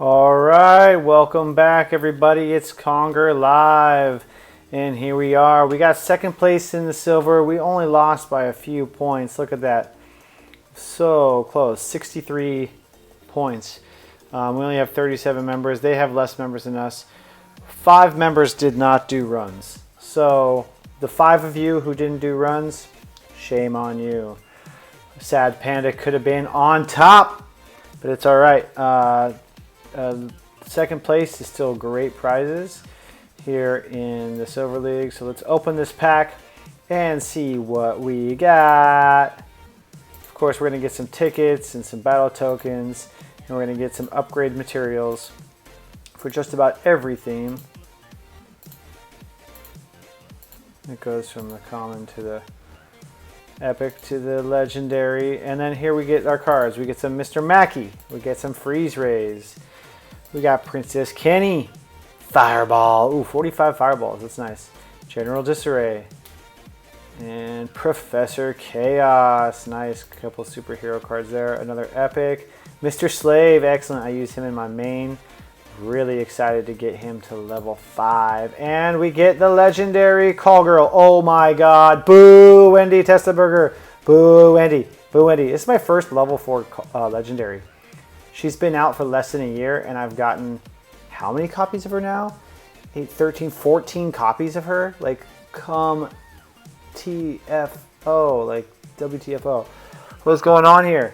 All right, welcome back, everybody. It's Conger Live, and here we are. We got second place in the silver. We only lost by a few points. Look at that. So close, 63 points. We only have 37 members. They have less members than us. 5 members did not do runs. So the 5 of you who didn't do runs, shame on you. Sad Panda could have been on top, but it's all right. Second place is still great prizes here in the Silver League. So let's open this pack and see what we got. Of course, we're going to get some tickets and some battle tokens, and we're going to get some upgrade materials for just about every theme. It goes from the common to the epic to the legendary, and then here we get our cards. We get some Mr. Mackey, we get some Freeze Rays, we got Princess Kenny, Fireball, ooh, 45 fireballs, that's nice, General Disarray, and Professor Chaos, nice, couple superhero cards there, another epic, Mr. Slave, excellent, I use him in my main, really excited to get him to level 5, and we get the legendary Call Girl, oh my god, boo Wendy Testaburger, boo Wendy, boo Wendy, it's my first level 4 legendary. She's been out for less than a year, and I've gotten how many copies of her now? 8, 13, 14 copies of her? Like, come TFO, like WTFO. What's going on here?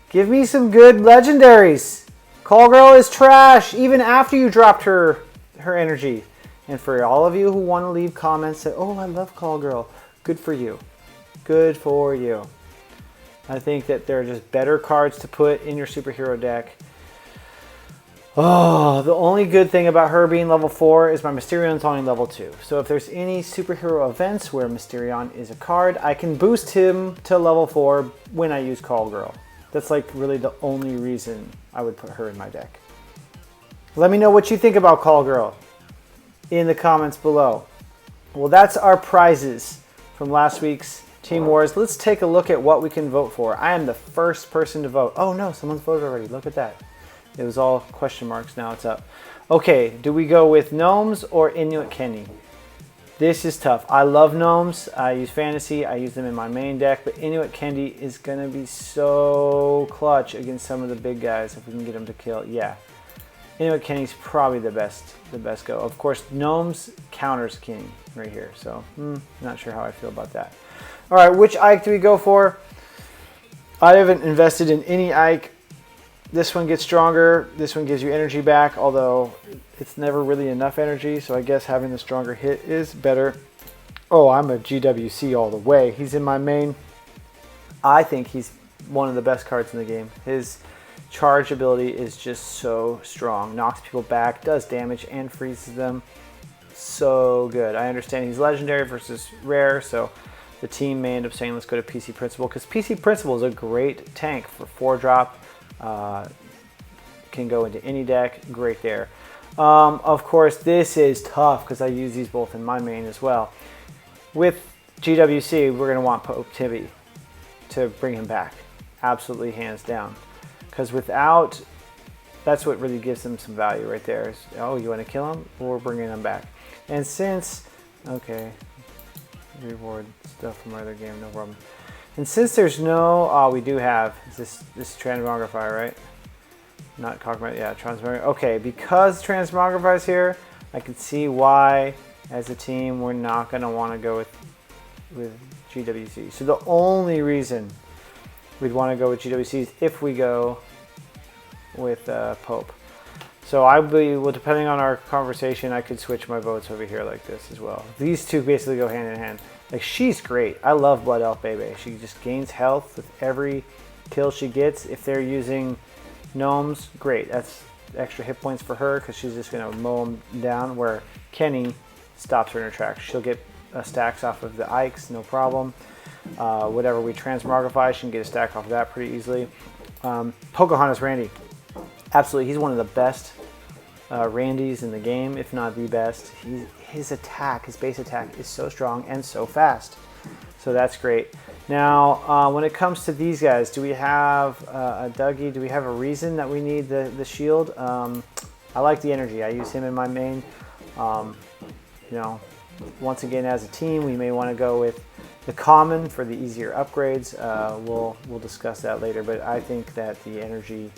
Give me some good legendaries. Call Girl is trash, even after you dropped her energy. And for all of you who want to leave comments that, oh, I love Call Girl, good for you. Good for you. I think that there are just better cards to put in your superhero deck. Oh, the only good thing about her being level 4 is my Mysterion's only level 2. So if there's any superhero events where Mysterion is a card, I can boost him to level 4 when I use Call Girl. That's like really the only reason I would put her in my deck. Let me know what you think about Call Girl in the comments below. Well, that's our prizes from last week's Team Wars. Let's take a look at what we can vote for. I am the first person to vote. Oh no, someone's voted already. Look at that. It was all question marks. Now it's up. Okay, do we go with Gnomes or Inuit Kenny? This is tough. I love Gnomes. I use Fantasy. I use them in my main deck. But Inuit Kenny is going to be so clutch against some of the big guys if we can get them to kill. Yeah. Inuit Kenny's probably the best go. Of course, Gnomes counters Kenny right here. So, not sure how I feel about that. All right, which Ike do we go for? I haven't invested in any Ike. This one gets stronger. This one gives you energy back, although it's never really enough energy, so I guess having the stronger hit is better. Oh, I'm a GWC all the way. He's in my main. I think he's one of the best cards in the game. His charge ability is just so strong. Knocks people back, does damage, and freezes them. So good. I understand he's legendary versus rare, so the team may end up saying let's go to PC Principal, because PC Principal is a great tank for 4-drop. Can go into any deck. Great there. Of course, this is tough because I use these both in my main as well. With GWC, we're going to want Pope Tibby to bring him back. Absolutely, hands down. Because without, that's what really gives him some value right there. Is, oh, you want to kill him? We're bringing him back. And since, okay, reward stuff from our other game, no problem. And since there's no, oh, we do have this Transmogrifier, right? Not Cogmite, yeah, Transmogrifier. Okay, because Transmogrifier is here, I can see why, as a team, we're not going to want to go with GWC. So the only reason we'd want to go with GWC is if we go with Pope. So I believe, well, depending on our conversation, I could switch my votes over here like this as well. These two basically go hand in hand. Like, she's great. I love Blood Elf Bebe. She just gains health with every kill she gets. If they're using Gnomes, great. That's extra hit points for her because she's just going to mow them down, where Kenny stops her in her tracks. She'll get stacks off of the Ikes, no problem. Whatever we transmogrify, she can get a stack off of that pretty easily. Pocahontas Randy. Absolutely, he's one of the best Randys in the game, if not the best. His attack, his base attack, is so strong and so fast. So that's great. Now, when it comes to these guys, do we have a Dougie? Do we have a reason that we need the shield? I like the energy. I use him in my main. You know, once again, as a team, we may want to go with the common for the easier upgrades. We'll discuss that later, but I think that the energy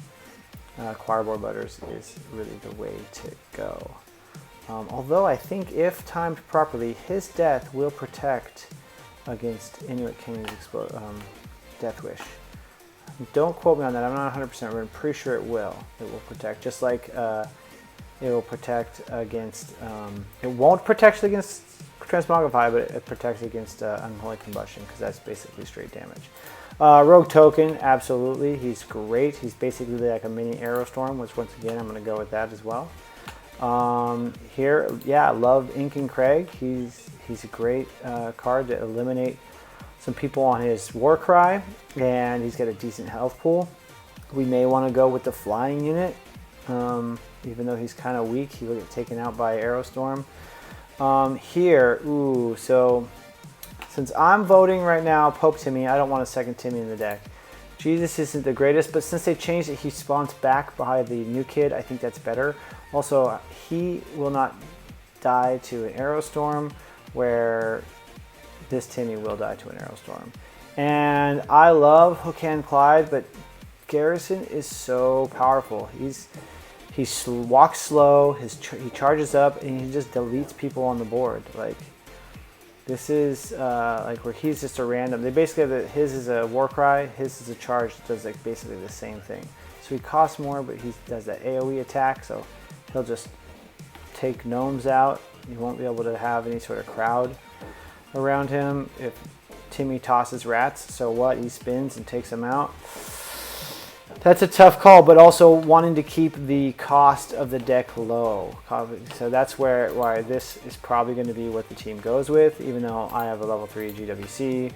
Choirboard Butters is really the way to go. Although I think if timed properly, his death will protect against Inuit Kenny's Death Wish. Don't quote me on that. I'm not 100%, but I'm pretty sure it will. It will protect, just like it will protect against. It won't protect against Transmogrify, but it protects against Unholy Combustion, because that's basically straight damage. Rogue Token, absolutely. He's great. He's basically like a mini Aerostorm, which once again I'm going to go with that as well. Here, yeah, I love Ink and Craig. He's a great card to eliminate some people on his Warcry, and he's got a decent health pool. We may want to go with the flying unit, even though he's kind of weak. He will get taken out by Aerostorm. Here, so since I'm voting right now Pope Timmy, I don't want a second Timmy in the deck. Jesus isn't the greatest, but since they changed it, he spawns back behind the new kid. I think that's better. Also, he will not die to an Aerostorm, where this Timmy will die to an Aerostorm. And I love Hookan Clyde, but Garrison is so powerful. He walks slow, he charges up, and he just deletes people on the board. Like, this is like where he's just a random. They basically have his is a Warcry, his is a charge that does like basically the same thing. So he costs more, but he does that AoE attack, so he'll just take gnomes out. You won't be able to have any sort of crowd around him. If Timmy tosses rats, so what? He spins and takes them out. That's a tough call, but also wanting to keep the cost of the deck low. So that's why this is probably going to be what the team goes with, even though I have a level 3 GWC.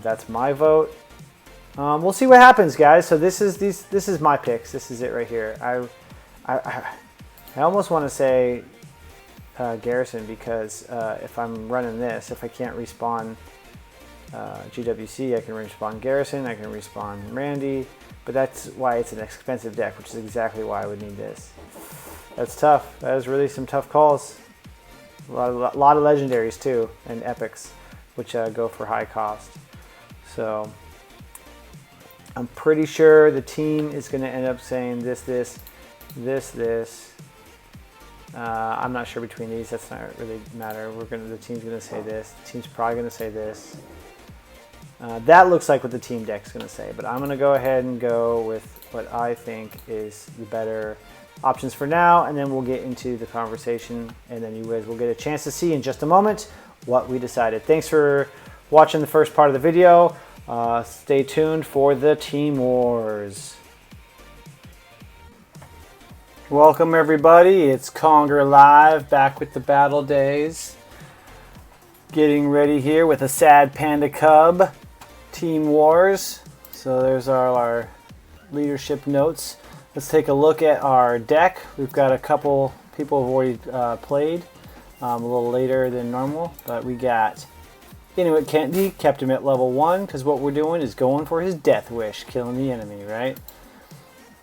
That's my vote. We'll see what happens, guys. So this is my picks. This is it right here. I almost want to say Garrison, because if I'm running this, if I can't respawn GWC, I can respawn Garrison, I can respawn Randy, but that's why it's an expensive deck, which is exactly why I would need this. That's tough. That is really some tough calls. A lot of legendaries too, and epics, which go for high cost. So I'm pretty sure the team is going to end up saying this. I'm not sure between these. That's not really matter. The team's going to say this. The team's probably going to say this. That looks like what the team deck's going to say, but I'm going to go ahead and go with what I think is the better options for now, and then we'll get into the conversation, and then you guys will get a chance to see in just a moment what we decided. Thanks for watching the first part of the video. Stay tuned for the Team Wars. Welcome everybody, it's Conger Live, back with the Battle Days. Getting ready here with a sad Panda Cub, Team Wars. So there's our leadership notes. Let's take a look at our deck. We've got a couple people who've already played a little later than normal, but we got Inuit Kenny, kept him at level 1, because what we're doing is going for his Death Wish, killing the enemy, right?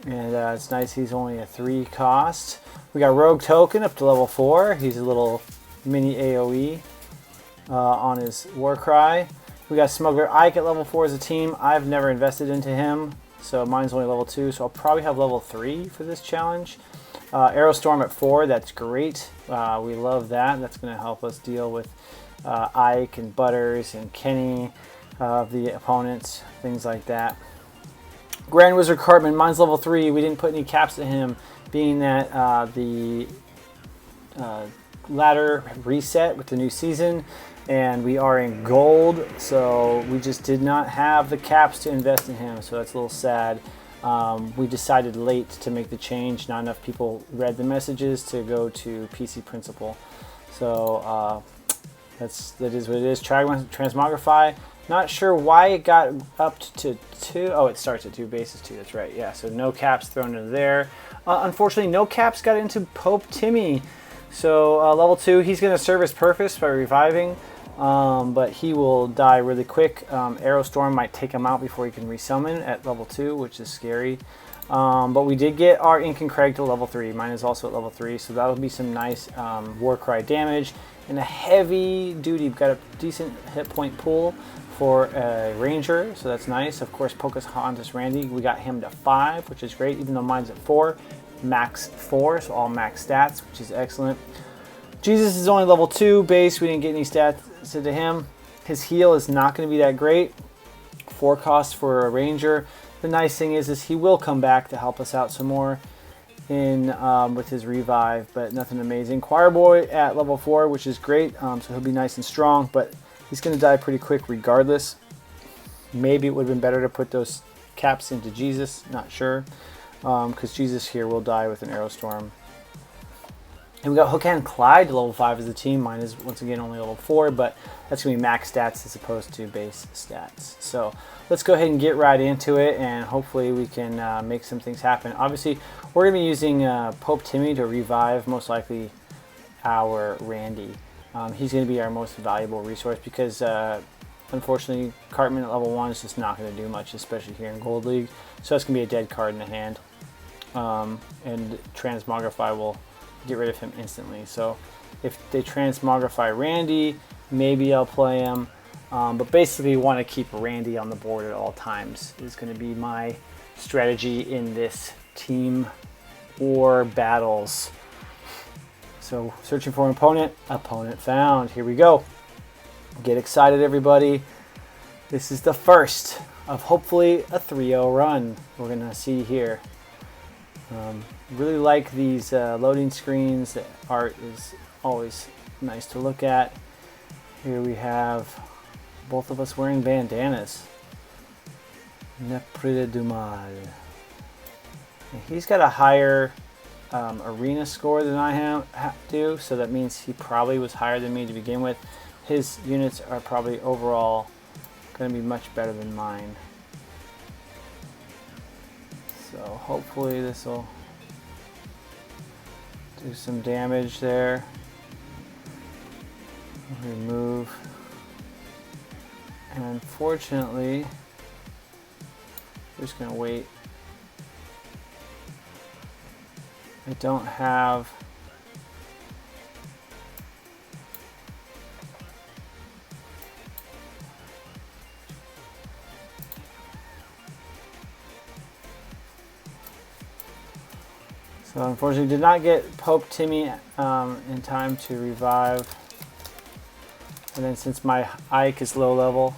And it's nice he's only a 3 cost. We got Rogue Token up to level 4. He's a little mini AoE on his Warcry. We got Smuggler Ike at level 4 as a team. I've never invested into him, so mine's only level 2, so I'll probably have level 3 for this challenge. Aerostorm at 4, that's great. We love that. That's going to help us deal with Ike and Butters and Kenny, the opponents, things like that. Grand Wizard Cartman, mine's level 3. We didn't put any caps to him, being that the ladder reset with the new season, and we are in gold, so we just did not have the caps to invest in him, so that's a little sad. We decided late to make the change. Not enough people read the messages to go to PC Principle. So that is what it is. Transmogrify. Not sure why it got up to 2. Oh, it starts at 2 bases too. That's right. Yeah, so no caps thrown into there. Unfortunately, no caps got into Pope Timmy. So level 2, he's going to serve his purpose by reviving. but he will die really quick. Arrow Storm might take him out before he can resummon at level 2, which is scary. But we did get our Ink and Craig to level 3. Mine is also at level 3, so that'll be some nice Warcry damage. And a heavy duty, got a decent hit point pool for a Ranger, so that's nice. Of course, Pocahontas Randy, we got him to 5, which is great, even though mine's at 4. Max 4, so all max stats, which is excellent. Jesus is only level 2 base. We didn't get any stats into him. His heal is not going to be that great. 4 costs for a Ranger. The nice thing is he will come back to help us out some more in with his revive, but nothing amazing. Choir Boy at level 4, which is great, so he'll be nice and strong, but he's going to die pretty quick regardless. Maybe it would have been better to put those caps into Jesus, not sure, because Jesus here will die with an Arrow Storm. And we got Hook and Clyde to level 5 as a team. Mine is once again only level 4, but that's going to be max stats as opposed to base stats. So let's go ahead and get right into it, and hopefully we can make some things happen. Obviously, we're going to be using Pope Timmy to revive most likely our Randy. He's going to be our most valuable resource because unfortunately Cartman at level 1 is just not going to do much, especially here in Gold League. So that's going to be a dead card in the hand. And Transmogrify will get rid of him instantly. So if they Transmogrify Randy, maybe I'll play him. But basically want to keep Randy on the board at all times is going to be my strategy in this team or battles. So searching for an opponent, opponent found. Here we go. Get excited, everybody. This is the first of hopefully a 3-0 run we're going to see here. Really like these loading screens. The art is always nice to look at. Here we have both of us wearing bandanas. Nepre du Mal. He's got a higher arena score than I do, so that means he probably was higher than me to begin with. His units are probably overall going to be much better than mine. So hopefully this will do some damage there. Remove. And unfortunately, we're just going to wait. I don't have so unfortunately did not get Pope Timmy in time to revive. And then since my Ike is low level,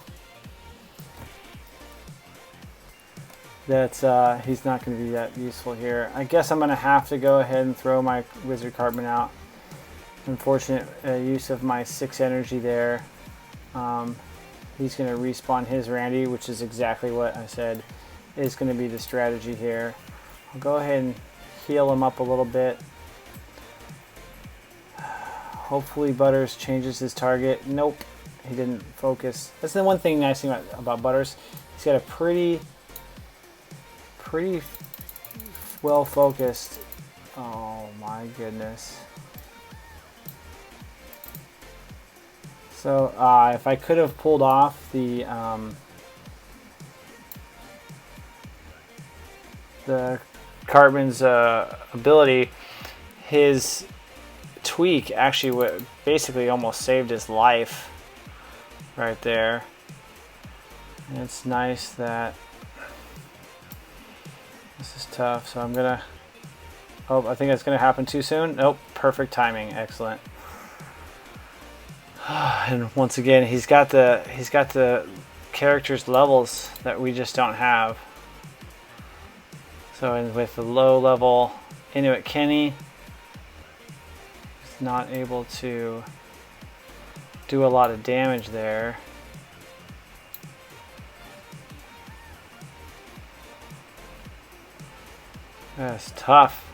that's he's not going to be that useful here. I guess I'm going to have to go ahead and throw my Wizard Cartman out. Unfortunate use of my 6 energy there. He's going to respawn his Randy, which is exactly what I said is going to be the strategy here. I'll go ahead and heal him up a little bit. Hopefully Butters changes his target. Nope, he didn't focus. That's the one thing nice thing about Butters. He's got a pretty well focused. Oh my goodness. So if I could have pulled off the Cartman's ability, his tweak actually basically almost saved his life right there. And it's nice that this is tough, so I'm gonna, oh, I think that's gonna happen too soon. Nope, perfect timing, excellent. And once again, he's got the character's levels that we just don't have. So with the low level Inuit Kenny, he's not able to do a lot of damage there. That's tough.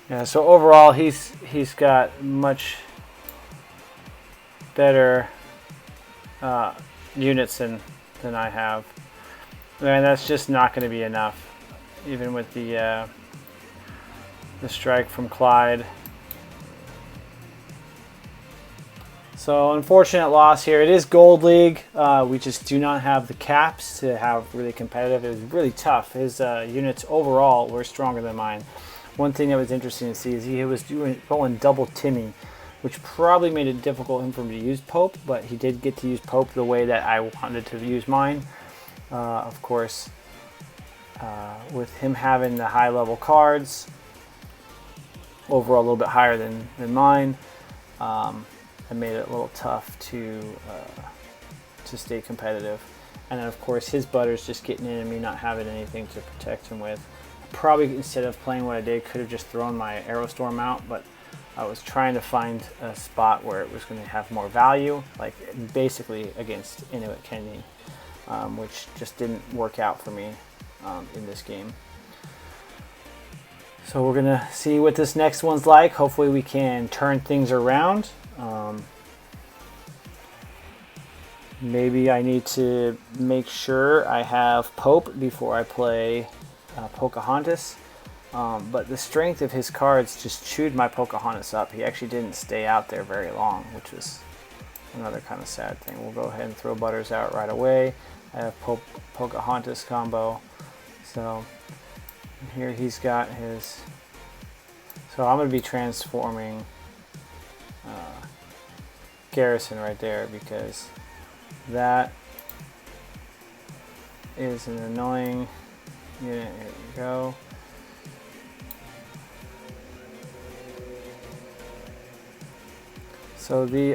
Yeah, so overall he's got much better units than I have. And that's just not going to be enough, even with the the strike from Clyde. So unfortunate loss here. It is Gold League. We just do not have the caps to have really competitive. It was really tough. His units overall were stronger than mine. One thing that was interesting to see is he was rolling double Timmy, which probably made it difficult for him to use Pope, but he did get to use Pope the way that I wanted to use mine. Of course, with him having the high level cards, overall a little bit higher than mine, it made it a little tough to stay competitive. And then of course his butter's just getting in and me not having anything to protect him with. Probably instead of playing what I did, could have just thrown my Aerostorm out, but I was trying to find a spot where it was going to have more value, like basically against Inuit Kenny, which just didn't work out for me in this game. So we're going to see what this next one's like. Hopefully we can turn things around. Maybe I need to make sure I have Pope before I play Pocahontas. But the strength of his cards just chewed my Pocahontas up. He actually didn't stay out there very long, which was another kind of sad thing. We'll go ahead and throw Butters out right away. I have Pocahontas combo. So here he's got his... So I'm going to be transforming Garrison right there, because that is an annoying unit. Here we go. So the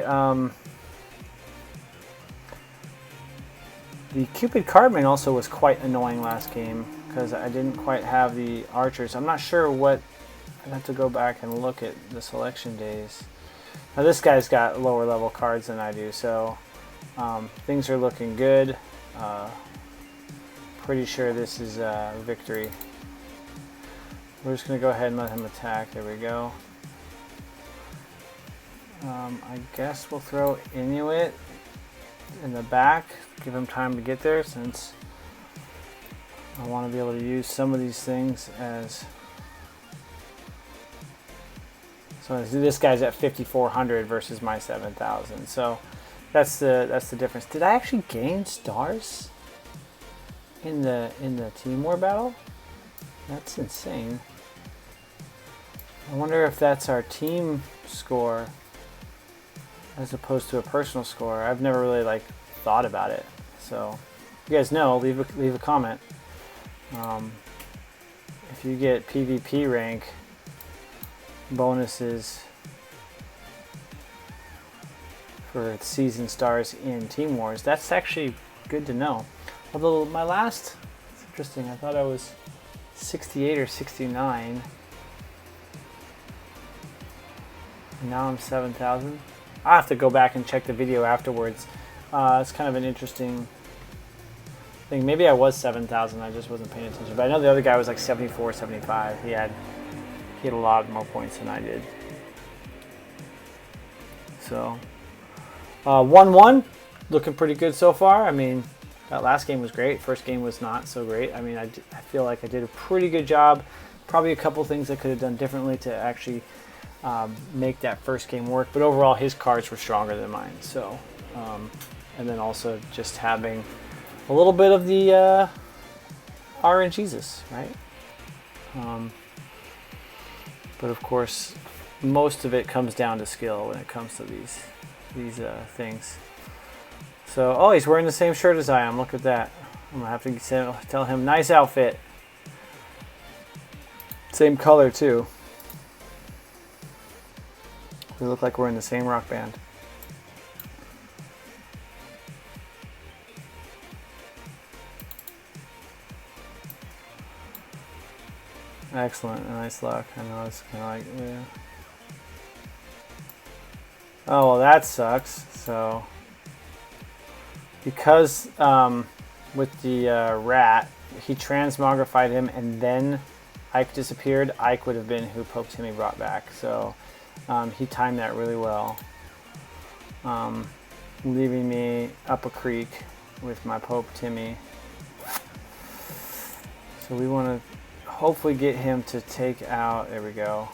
Cupid Cardman also was quite annoying last game because I didn't quite have the archers. I'm not sure what... I'd have to go back and look at the selection days. Now this guy's got lower level cards than I do, so things are looking good. Pretty sure this is a victory. We're just going to go ahead and let him attack. There we go. I guess we'll throw Inuit in the back, give him time to get there, since I want to be able to use some of these things as... So this guy's at 5,400 versus my 7,000. So that's the difference. Did I actually gain stars in the team war battle? That's insane. I wonder if that's our team score as opposed to a personal score. I've never really thought about it. So if you guys know, leave a comment. If you get PvP rank bonuses for season stars in Team Wars, that's actually good to know. Although my last, it's interesting, I thought I was 68 or 69. And now I'm 7,000. I'll have to go back and check the video afterwards. It's kind of an interesting thing. Maybe I was 7,000, I just wasn't paying attention. But I know the other guy was like 74, 75. He had a lot more points than I did. So 1-1, looking pretty good so far. I mean, that last game was great. First game was not so great. I mean, I feel like I did a pretty good job. Probably a couple things I could have done differently to actually make that first game work. But overall, his cards were stronger than mine. So, and then also just having a little bit of the RNGesus, right? But of course, most of it comes down to skill when it comes to these things. So, oh, he's wearing the same shirt as I am. Look at that. I'm gonna have to tell him, nice outfit. Same color too. We look like we're in the same rock band. Excellent, nice luck. I know it's kind of like, yeah. Oh, well, that sucks. So, because with the rat, he transmogrified him and then Ike disappeared, Ike would have been who Pope Timmy brought back. So, he timed that really well. Leaving me up a creek with my Pope Timmy. So we want to hopefully get him to take out, there we go.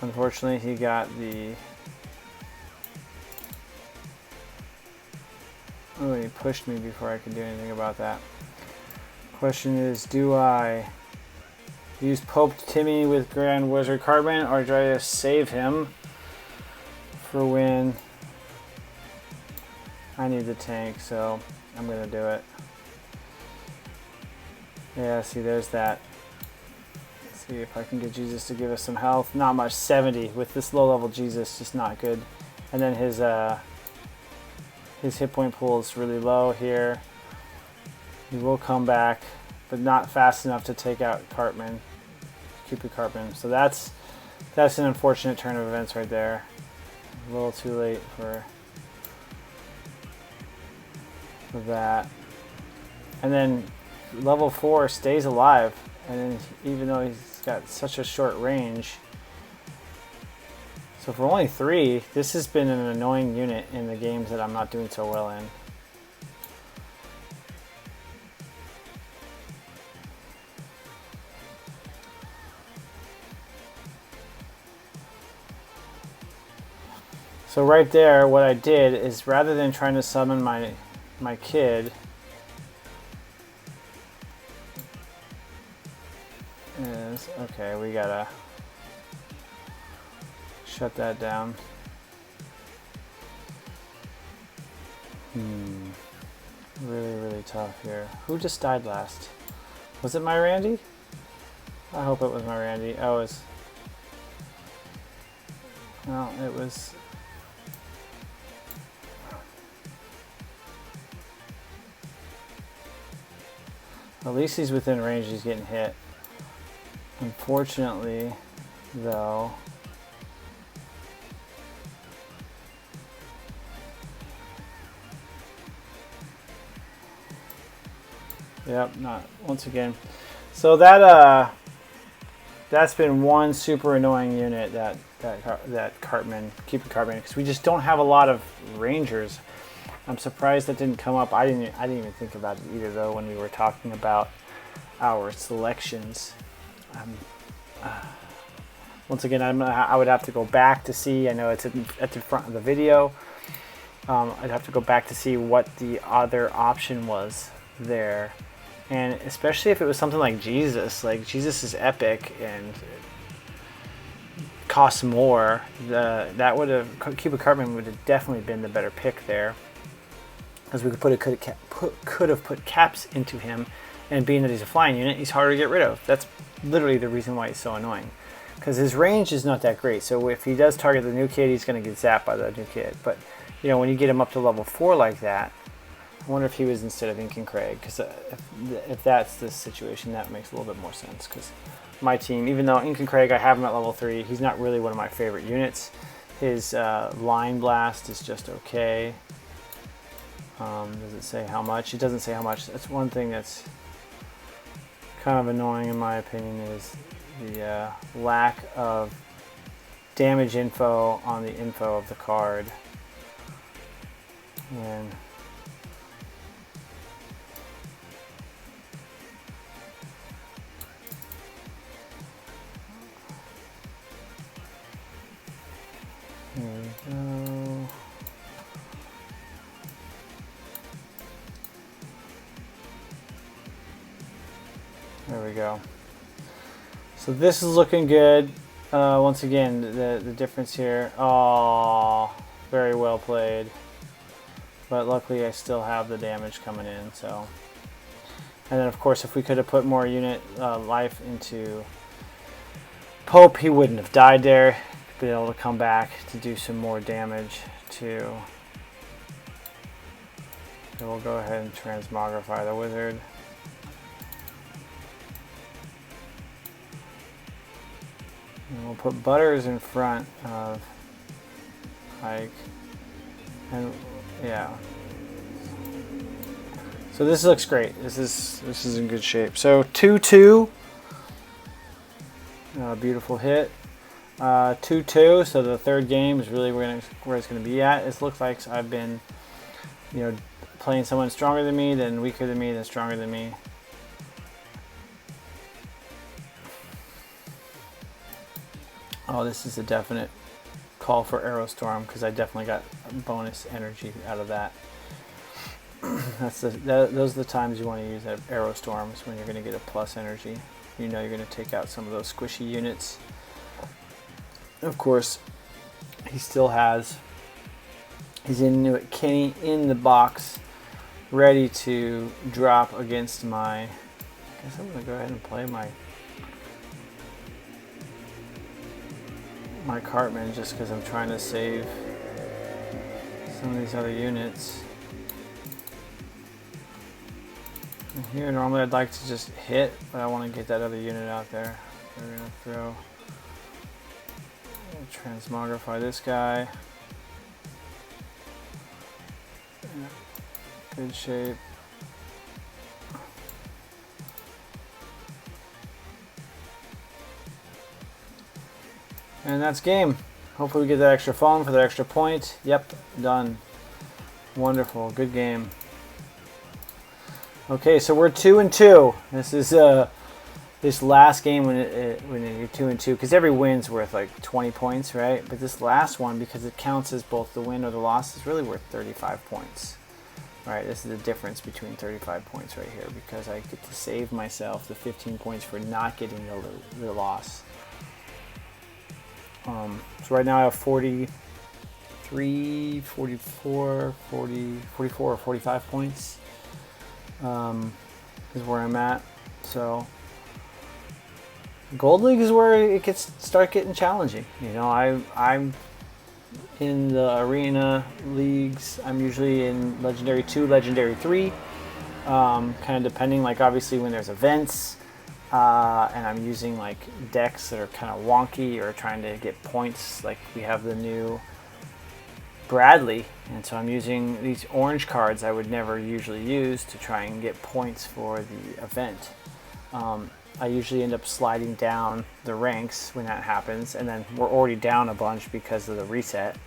Unfortunately, he got the, oh, he pushed me before I could do anything about that. Question is, do I use Pope Timmy with Grand Wizard Cartman, or do I just save him for when I need the tank? So I'm going to do it. Yeah, see, there's that. Let's see if I can get Jesus to give us some health. Not much, 70. With this low level Jesus, just not good. And then his hit point pool is really low here. He will come back, but not fast enough to take out Cartman, Cupid Cartman. So that's an unfortunate turn of events right there. A little too late for that. And then level 4 stays alive, and then even though he's got such a short range. So for only 3, this has been an annoying unit in the games that I'm not doing so well in. So right there, what I did is, rather than trying to summon my kid, is, okay, we gotta shut that down. Really, really tough here. Who just died last? Was it my Randy? I hope it was my Randy. Oh, it was. No, it was. At least he's within range, he's getting hit. Unfortunately, though, yep, not once again. So that that's been one super annoying unit, that Cartman, Cupid Cartman, because we just don't have a lot of Rangers. I'm surprised that didn't come up. I didn't even think about it either, though, when we were talking about our selections. Once again, I would have to go back to see. I know it's at the front of the video. I'd have to go back to see what the other option was there, and especially if it was something like Jesus. Like, Jesus is epic and costs more. That would have, Cupid Cartman would have definitely been the better pick there, because we could have put caps into him, and being that he's a flying unit, he's harder to get rid of. That's literally the reason why he's so annoying, because his range is not that great. So if he does target the new kid, he's going to get zapped by the new kid. But you know, when you get him up to level 4 like that, I wonder if he was instead of Ink and Craig, because if that's the situation, that makes a little bit more sense. Because my team, even though Ink and Craig, I have him at level 3, he's not really one of my favorite units. His Line Blast is just okay. Does it say how much? It doesn't say how much. That's one thing that's kind of annoying in my opinion, is the lack of damage info on the info of the card. And here we go. There we go. So this is looking good. Once again, the difference here. Oh, very well played. But luckily I still have the damage coming in. So, and then of course, if we could have put more unit life into Pope, he wouldn't have died there. Be able to come back to do some more damage too. So we'll go ahead and transmogrify the wizard. And we'll put Butters in front of Ike. And yeah. So this looks great. This is in good shape. So 2-2. Beautiful hit. 2-2. So the third game is really where it's going to be at. It looks like I've been, playing someone stronger than me, then weaker than me, then stronger than me. Oh, this is a definite call for Aerostorm because I definitely got bonus energy out of that. Those are the times you want to use Aerostorms, when you're going to get a plus energy. You know you're going to take out some of those squishy units. Of course, he still has his Inuit Kenny in the box, ready to drop against my... I guess I'm going to go ahead and play my Cartman just because I'm trying to save some of these other units. And here, normally I'd like to just hit, but I want to get that other unit out there. We're going to throw... transmogrify this guy. Yeah, good shape. And that's game. Hopefully we get that extra phone for that extra point. Yep, done. Wonderful, good game. Okay, so we're 2-2. This is this last game when you're 2-2, because every win's worth like 20 points, right? But this last one, because it counts as both the win or the loss, is really worth 35 points. Right, this is the difference between 35 points right here, because I get to save myself the 15 points for not getting the loss. So right now I have 43, 44, 40, 44 or 45 points is where I'm at. So Gold League is where it gets start getting challenging. You know, I'm in the arena leagues. I'm usually in Legendary 2, Legendary 3, kind of depending. Like obviously when there's events. And I'm using like decks that are kind of wonky or trying to get points. Like we have the new Bradley, and so I'm using these orange cards I would never usually use to try and get points for the event. I usually end up sliding down the ranks when that happens, and then we're already down a bunch because of the reset.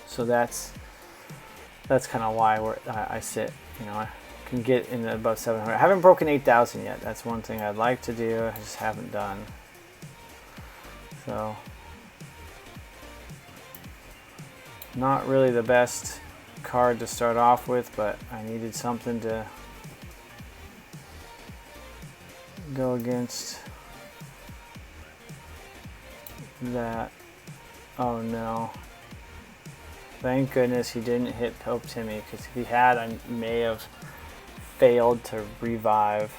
So that's kind of why I sit, you know, I can get in above 700. I haven't broken 8,000 yet. That's one thing I'd like to do. I just haven't done. So not really the best card to start off with, but I needed something to go against that. Oh no. Thank goodness he didn't hit Pope Timmy, because if he had, I may have failed to revive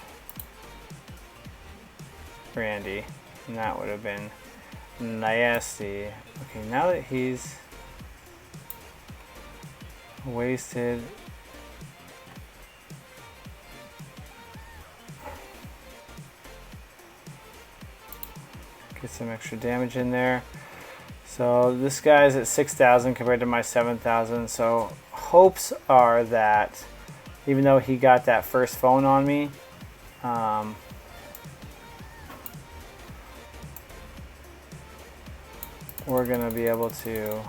Randy, and that would have been nasty. Okay, now that he's wasted, get some extra damage in there. So this guy's at 6,000 compared to my 7,000. So hopes are that even though he got that first phone on me, we're gonna be able to.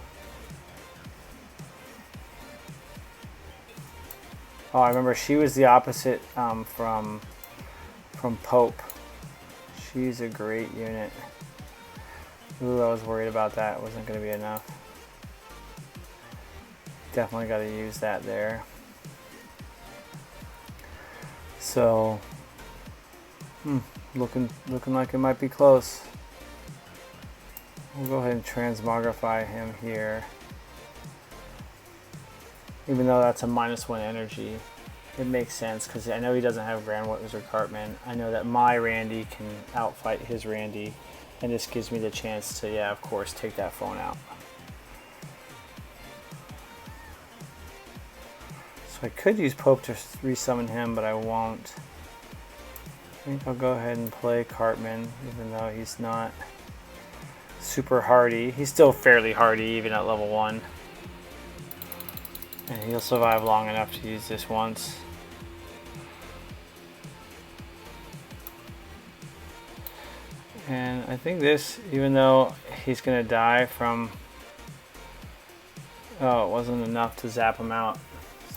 Oh, I remember she was the opposite from Pope. She's a great unit. Ooh, I was worried about that. It wasn't going to be enough. Definitely got to use that there. So, looking like it might be close. We'll go ahead and transmogrify him here. Even though that's a -1 energy, it makes sense because I know he doesn't have Grand Wizard Cartman. I know that my Randy can outfight his Randy, and this gives me the chance to, yeah, of course, take that phone out. So I could use Pope to resummon him, but I won't. I think I'll go ahead and play Cartman, even though he's not super hardy. He's still fairly hardy, even at level 1. And he'll survive long enough to use this once. And I think this, even though he's going to die from... Oh, it wasn't enough to zap him out.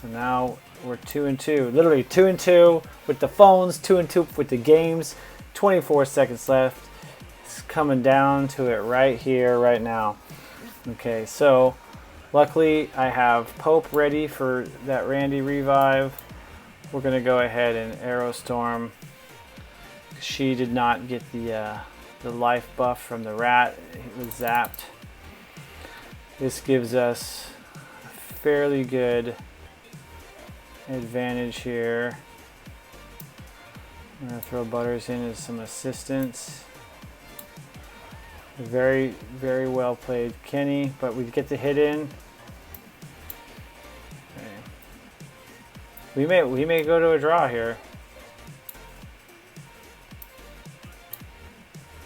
So now we're 2-2. Literally 2-2 with the phones, 2-2 with the games, 24 seconds left. It's coming down to it right here, right now. Okay, so luckily I have Pope ready for that Randy revive. We're gonna go ahead and Arrow Storm. She did not get the life buff from the rat. It was zapped. This gives us a fairly good advantage here. I'm gonna throw Butters in as some assistance. Very, very well played, Kenny, but we get the hit in. Okay. We may go to a draw here.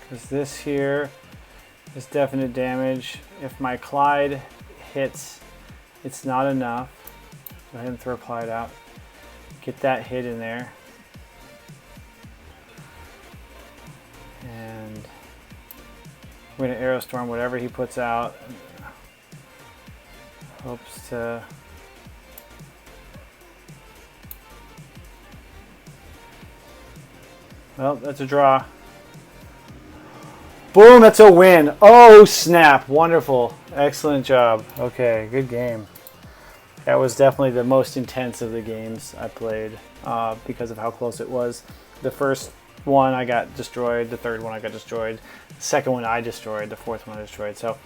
Because this here is definite damage. If my Clyde hits, it's not enough. Go ahead and throw Clyde out. Get that hit in there. And we're going to Arrow Storm whatever he puts out. Hopes to... Well, that's a draw. Boom, that's a win. Oh, snap. Wonderful. Excellent job. Okay, good game. That was definitely the most intense of the games I played because of how close it was. The first one I got destroyed. The third one I got destroyed. The second one I destroyed. The fourth one I destroyed. So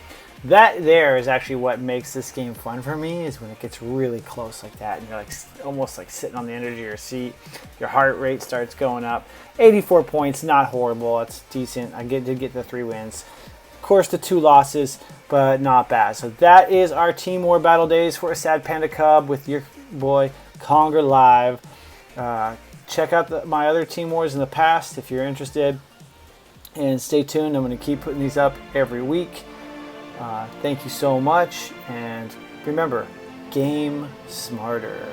that there is actually what makes this game fun for me, is when it gets really close like that and you're like almost like sitting on the edge of your seat. Your heart rate starts going up. 84 points, not horrible. It's decent. I did get the 3 wins. Of course, the 2 losses, but not bad. So that is our Team War Battle Days for a Sad Panda Cub with your boy Conger Live. Check out my other Team Wars in the past if you're interested. And stay tuned. I'm going to keep putting these up every week. Thank you so much. And remember, game smarter.